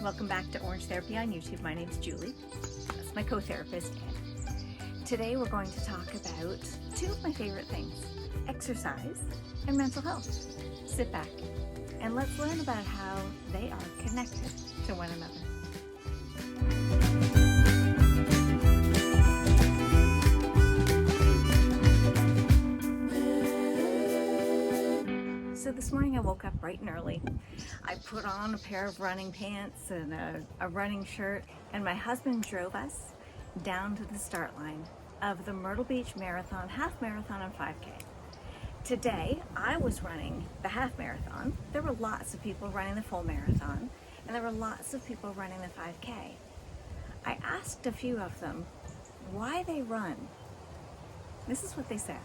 Welcome back to Orange Therapy on YouTube. My name's Julie. That's my co-therapist, Ed. Today we're going to talk about two of my favorite things, exercise and mental health. Sit back and let's learn about how they are connected to one another. So this morning I woke up bright and early. I put on a pair of running pants and a running shirt, and my husband drove us down to the start line of the Myrtle Beach Marathon, half marathon and 5K. Today I was running the half marathon. There were lots of people running the full marathon, and there were lots of people running the 5K. I asked a few of them why they run. This is what they said.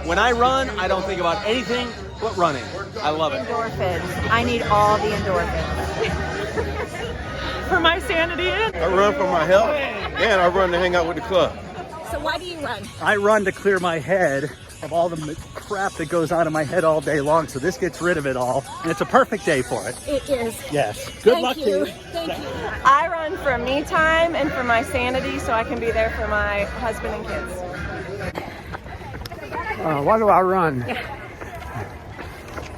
When I run, I don't think about anything but running. I love it. Endorphins. I need all the endorphins. For my sanity. I run for my health, and I run to hang out with the club. So why do you run? I run to clear my head of all the crap that goes on in my head all day long, so this gets rid of it all, and it's a perfect day for it. It is. Yes. Good luck Thank to you. you. Thank you. I run for me time and for my sanity so I can be there for my husband and kids. Why do I run?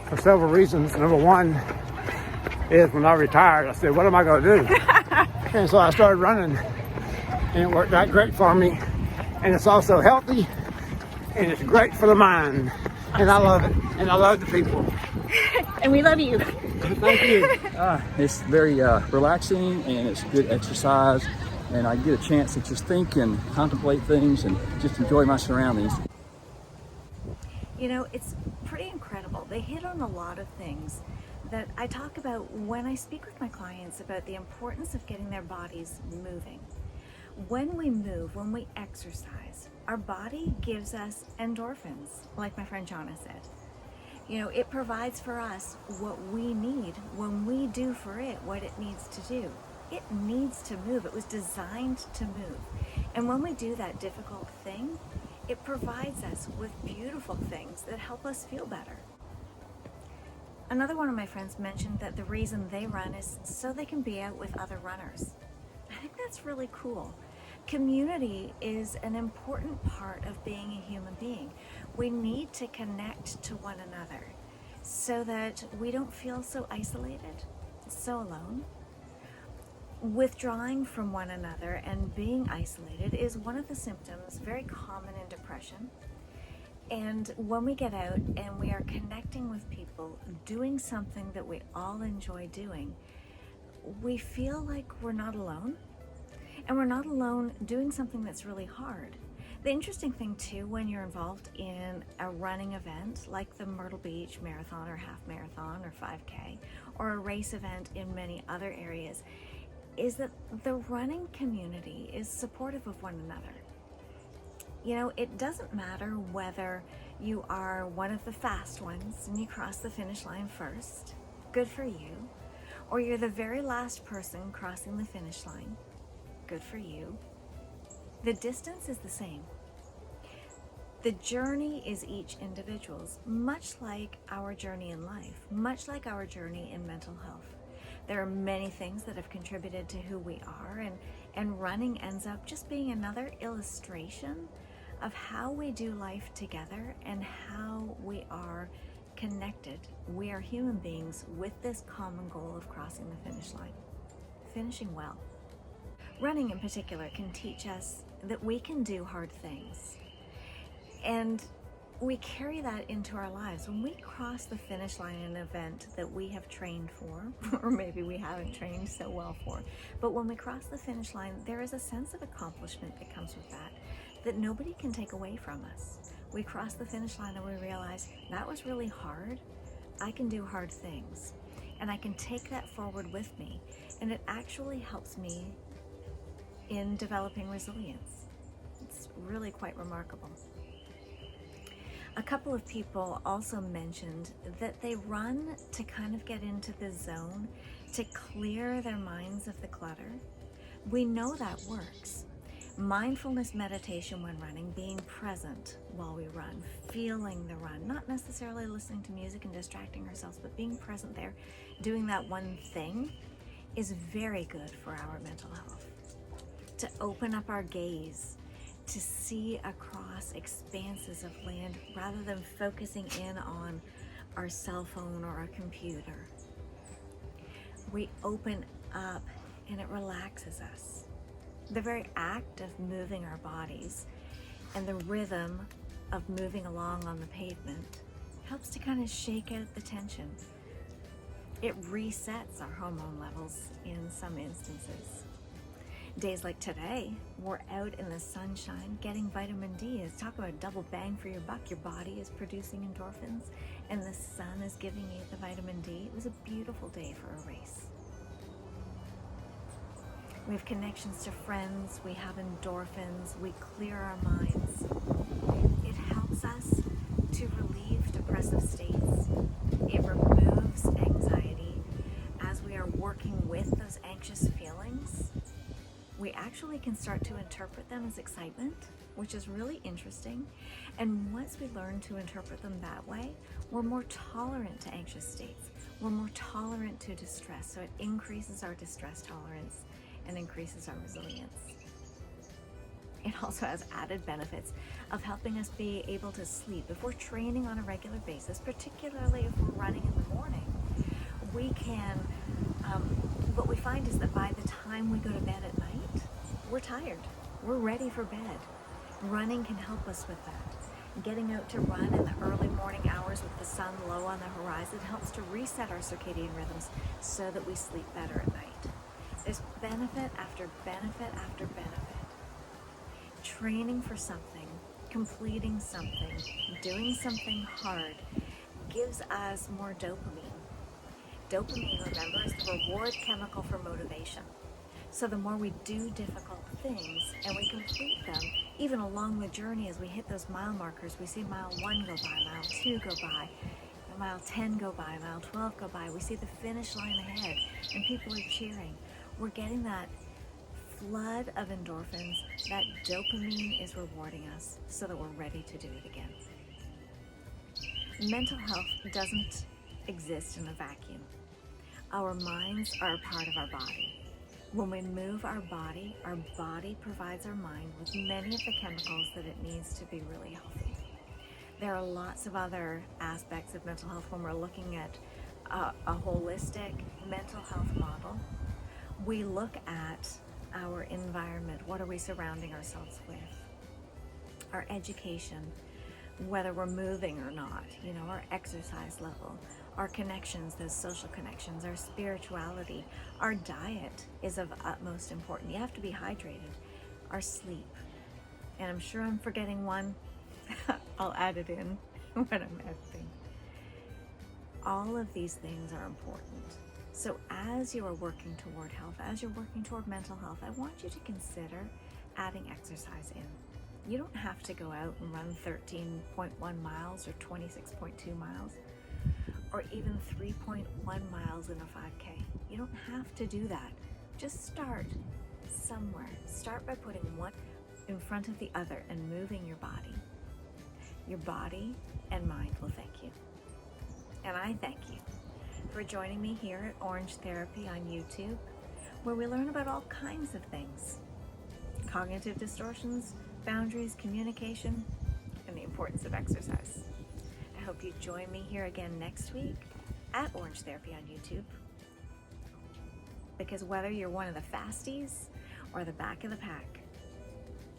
For several reasons. Number one is when I retired, I said, what am I going to do? And so I started running, and it worked out great for me. And it's also healthy, and it's great for the mind. And I love it, and I love the people. And we love you. Thank you. It's very relaxing, and it's good exercise, and I get a chance to just think and contemplate things and just enjoy my surroundings. You know, it's pretty incredible. They hit on a lot of things that I talk about when I speak with my clients about the importance of getting their bodies moving. When we move, when we exercise, our body gives us endorphins, like my friend Jonna said. You know, it provides for us what we need when we do for it what it needs to do. It needs to move. It was designed to move. And when we do that difficult thing, it provides us with beautiful things that help us feel better. Another one of my friends mentioned that the reason they run is so they can be out with other runners. I think that's really cool. Community is an important part of being a human being. We need to connect to one another so that we don't feel so isolated, so alone. Withdrawing from one another and being isolated is one of the symptoms very common in depression. And when we get out and we are connecting with people, doing something that we all enjoy doing, we feel like we're not alone. And we're not alone doing something that's really hard. The interesting thing too, when you're involved in a running event like the Myrtle Beach Marathon or half marathon or 5K or a race event in many other areas, is that the running community is supportive of one another. You know, it doesn't matter whether you are one of the fast ones and you cross the finish line first, good for you, or you're the very last person crossing the finish line, good for you. The distance is the same. The journey is each individual's, much like our journey in life, much like our journey in mental health. There are many things that have contributed to who we are, and running ends up just being another illustration of how we do life together and how we are connected. We are human beings with this common goal of crossing the finish line, finishing well. Running in particular can teach us that we can do hard things, and we carry that into our lives. When we cross the finish line in an event that we have trained for, or maybe we haven't trained so well for, but when we cross the finish line, there is a sense of accomplishment that comes with that nobody can take away from us. We cross the finish line and we realize that was really hard. I can do hard things, and I can take that forward with me, and it actually helps me in developing resilience. It's really quite remarkable. A couple of people also mentioned that they run to kind of get into the zone, to clear their minds of the clutter. We know that works. Mindfulness meditation when running, being present while we run, feeling the run, not necessarily listening to music and distracting ourselves, but being present there, doing that one thing, is very good for our mental health. To open up our gaze, to see across expanses of land rather than focusing in on our cell phone or our computer. We open up and it relaxes us. The very act of moving our bodies and the rhythm of moving along on the pavement helps to kind of shake out the tension. It resets our hormone levels in some instances. Days like today, we're out in the sunshine getting vitamin D. It's talk about a double bang for your buck. Your body is producing endorphins and the sun is giving you the vitamin D. It was a beautiful day for a race. We have connections to friends, we have endorphins, we clear our minds. It helps us to relieve depressive states. It removes anxiety. As we are working with those anxious feelings, we actually can start to interpret them as excitement, which is really interesting. And once we learn to interpret them that way, we're more tolerant to anxious states. We're more tolerant to distress, so it increases our distress tolerance and increases our resilience. It also has added benefits of helping us be able to sleep. If we're training on a regular basis, particularly if we're running in the morning, we can, what we find is that by the time we go to bed at night, we're tired. We're ready for bed. Running can help us with that. Getting out to run in the early morning hours with the sun low on the horizon helps to reset our circadian rhythms so that we sleep better at night. There's benefit after benefit after benefit. Training for something, completing something, doing something hard gives us more dopamine. Dopamine, remember, is the reward chemical for motivation. So the more we do difficult things and we complete them, even along the journey as we hit those mile markers, we see mile 1 go by, mile 2 go by, mile 10 go by, mile 12 go by. We see the finish line ahead and people are cheering. We're getting that flood of endorphins. That dopamine is rewarding us so that we're ready to do it again. Mental health doesn't exist in a vacuum. Our minds are a part of our body. When we move our body provides our mind with many of the chemicals that it needs to be really healthy. There are lots of other aspects of mental health when we're looking at a holistic mental health model. We look at our environment. What are we surrounding ourselves with? Our education, whether we're moving or not, our exercise level, our connections, those social connections, our spirituality, our diet is of utmost importance. You have to be hydrated. Our sleep. And I'm sure I'm forgetting one. I'll add it in when I'm editing. All of these things are important. So as you are working toward health, as you're working toward mental health, I want you to consider adding exercise in. You don't have to go out and run 13.1 miles or 26.2 miles or even 3.1 miles in a 5K. You don't have to do that. Just start somewhere. Start by putting one in front of the other and moving your body. Your body and mind will thank you. And I thank you for joining me here at Orange Therapy on YouTube, where we learn about all kinds of things. Cognitive distortions, boundaries, communication, and the importance of exercise. I hope you join me here again next week at Orange Therapy on YouTube, because whether you're one of the fasties or the back of the pack,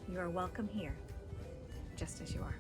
you are welcome here, just as you are.